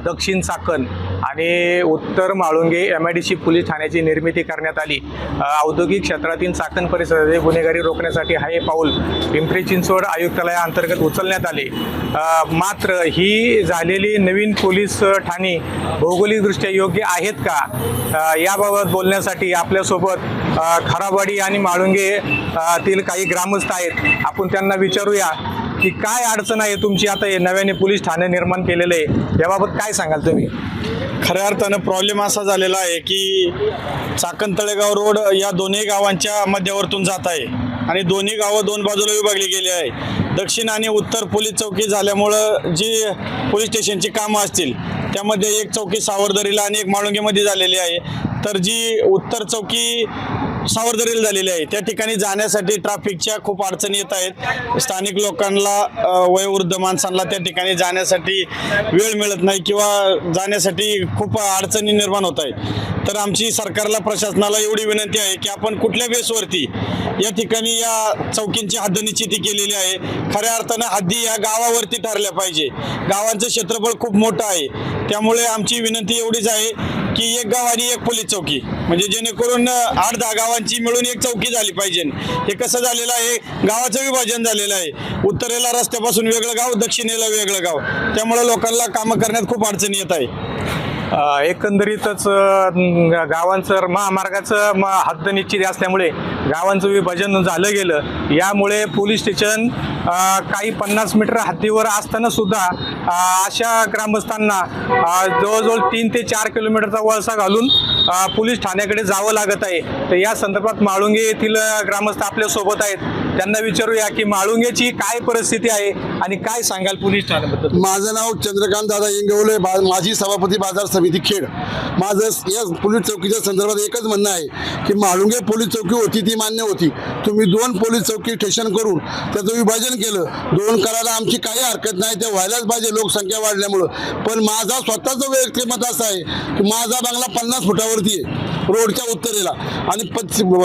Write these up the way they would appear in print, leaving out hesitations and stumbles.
दक्षिण चाकण आणि उत्तर माळुंगे MIDC पोलीस ठाण्याची निर्मिती करण्यात आली। औद्योगिक क्षेत्रातील चाकण परिसरातील गुन्हेगारी रोखण्यासाठी हे पाऊल पिंपरी चिंचवड आयुक्तालयाअंतर्गत उचलण्यात आले। मात्र ही झालेली नवीन पोलीस ठाणी भौगोलिकदृष्ट्या योग्य आहेत का, याबाबत बोलण्यासाठी आपल्यासोबत खराबवाडी आणि माळुंगे तील काही ग्रामस्थ आहेत। आपण त्यांना विचारूया की काय अडचण आहे तुमची, आता हे नव्याने पोलीस ठाणे निर्माण केलेलं आहे, याबाबत काय सांगाल तुम्ही? खऱ्या अर्थानं प्रॉब्लेम असा झालेला आहे की चाकण तळेगाव रोड या दोन्ही गावांच्या मध्यावरतून जात आहे आणि दोन्ही गावं दोन बाजूला विभागली गेली आहे। दक्षिण आणि उत्तर पोलीस चौकी झाल्यामुळं जी पोलीस स्टेशनची कामं असतील त्यामध्ये एक चौकी सावरदरीला आणि एक माळुंगेमध्ये झालेली आहे, तर जी उत्तर चौकी सावरदरीला झालेली आहे त्या ठिकाणी जाण्यासाठी ट्रॅफिकच्या खूप अडचणी येत आहेत। स्थानिक लोकांना वयोवृद्ध माणसांना त्या ठिकाणी जाण्यासाठी वेळ मिळत नाही किंवा जाण्यासाठी खूप अडचणी निर्माण होत आहेत। तर आमची सरकारला प्रशासनाला एवढी विनंती आहे की आपण कुठल्या बेसवरती या ठिकाणी या चौकींची हद्द निश्चिती केलेली आहे, खऱ्या अर्थानं हद्दी या गावावरती ठरल्या पाहिजे। गावांचं क्षेत्रफळ खूप मोठं आहे, त्यामुळे आमची विनंती एवढीच आहे की एक गाव आणि एक पोलीस चौकी, म्हणजे जेणेकरून 8-10 गावांची मिळून एक चौकी झाली पाहिजे। हे कसं झालेलं आहे, गावाचं विभाजन झालेलं आहे, उत्तरेला रस्त्यापासून वेगळं गाव, दक्षिणेला वेगळं गाव, त्यामुळे लोकांना कामं करण्यात खूप अडचणी येत आहे। एकंदरीतच गावांचं महामार्गाचं हद्द निश्चित असल्यामुळे गावांचं विभाजन झालं गेलं। यामुळे पोलीस स्टेशन काही 50 मीटर हद्दीवर असताना सुद्धा अशा ग्रामस्थांना जवळजवळ 3 ते 4 किलोमीटरचा वळसा घालून पोलीस ठाण्याकडे जावं लागत आहे। तर या संदर्भात माळुंगे येथील ग्रामस्थ आपल्यासोबत आहेत, त्यांना विचारूया की माळुंगेची काय परिस्थिती आहे आणि काय सांगाल पोलीस ठाण्याबद्दल? माझं नाव चंद्रकांत दादा इंगवले, माजी सभापती बाजार समिती खेड। माझं या पोलीस चौकीच्या संदर्भात एकच म्हणणं आहे की माळुंगे पोलीस चौकी होती ती मान्य होती, तुम्ही 2 पोलीस चौकी स्टेशन करून त्याचं विभाजन केलं। 2 करायला आमची काही हरकत नाही, ते व्हायलाच पाहिजे लोकसंख्या वाढल्यामुळं। पण माझा स्वतःचं वैयक्तिक मत असं आहे की माझा बंगला 50 फुटावरती आहे रोडच्या उत्तरेला आणि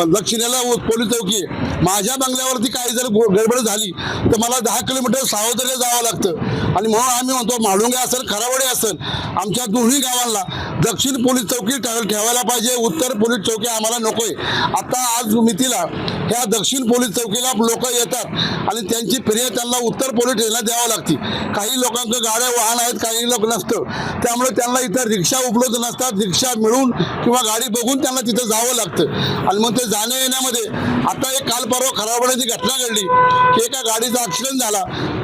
दक्षिणेला पोलीस चौकी आहे। माझ्या बंगल्यावरती काही जर गडबड झाली तर मला 10 किलोमीटर सावधरीला जावं लागतं आणि म्हणून आम्ही म्हणतो माळुंगे असेल खराबवाडी असेल आमच्या दोन्ही गावांना दक्षिण पोलीस चौकी ठेवायला पाहिजे, उत्तर पोलीस चौकी आम्हाला नकोय। आता आज मितीला ह्या दक्षिण पोलीस चौकीला लोक येतात आणि त्यांची फिर्याद त्यांना उत्तर पोलीस स्टेशनला द्यावं लागते। काही लोकांचं गाड्या वाहन आहेत, काही लोक नसतं, त्यामुळे त्यांना इथं रिक्षा उपलब्ध नसतात, रिक्षा मिळून किंवा गाडी बघून त्यांना तिथं जावं लागतं आणि मग ते जाण्या येण्यामध्ये आता एक काल परवा खराबवाडीची घटना घडली की एका गाडीचा ॲक्सिडेंट झाला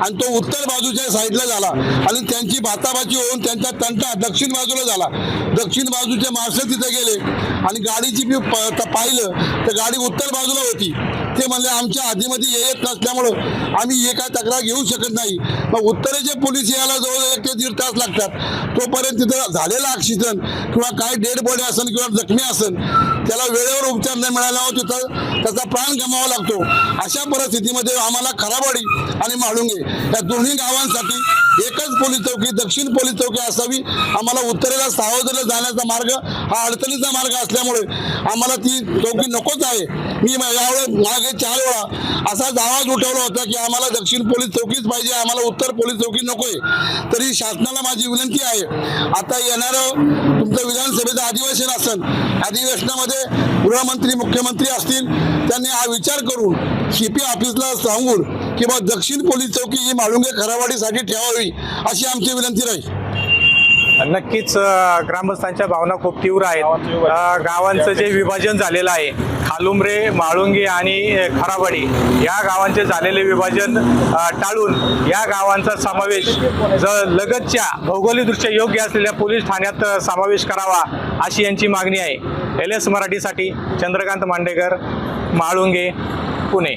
आणि तो उत्तर बाजूच्या साईडला झाला आणि त्यांची बाताबाची होऊन त्यांचा तंटा दक्षिण बाजूला झाला। दक्षिण बाजूचे माणसं तिथे गेले आणि गाडीची पाहिलं तर गाडी उत्तर बाजूला होती। ते म्हणले आमच्या हद्दीमध्ये येत नसल्यामुळं आम्ही हे काय तक्रार घेऊ शकत नाही। मग उत्तरेचे पोलीस यायला जवळ 1 ते 1.5 तास लागतात, तोपर्यंत तिथं झालेला ॲक्सिडेंट किंवा काय डेड बॉडी असेल किंवा जखमी असेल त्याला वेळेवर उपचार नाही मिळाल्यावर तिथं त्याचा प्राण गमावा लागतो। अशा परिस्थितीमध्ये आम्हाला खराबवाडी आणि माळुंगे या दोन्ही गावांसाठी एकच पोलीस चौकी दक्षिण पोलीस चौकी असावी। आम्हाला उत्तरेला सावधरीला जाण्याचा मार्ग हा अडचणीचा मार्ग असल्यामुळे आम्हाला ती चौकी नकोच आहे। मी यावेळेस मागे 4 वेळा असाच आवाज उठवला होता की आम्हाला दक्षिण पोलीस चौकीच पाहिजे, आम्हाला उत्तर पोलीस चौकी नकोय। तरी शासनाला माझी विनंती आहे, आता येणारं तुमचं विधानसभेचं अधिवेशन असेल, अधिवेशनामध्ये गृहमंत्री मुख्यमंत्री असतील, त्यांनी हा विचार करून CP ऑफिसला सांगून की बा दक्षिण पोलीस चौकी ही माळुंगे खराबवाडीसाठी ठेवावी अशी आमची विनंती राहील। नक्कीच ग्रामस्थांच्या भावना खूप तीव्र आहेत। गावांचं जे विभाजन झालेलं आहे, खालुमरे, माळुंगे आणि खराबवाडी या गावांचे झालेले विभाजन टाळून या गावांचा समावेश लगतच्या भौगोलिकदृष्ट्या योग्य असलेल्या पोलीस ठाण्यात समावेश करावा अशी यांची मागणी आहे। LS मराठीसाठी चंद्रकांत मांडेकर, माळुंगे, पुणे।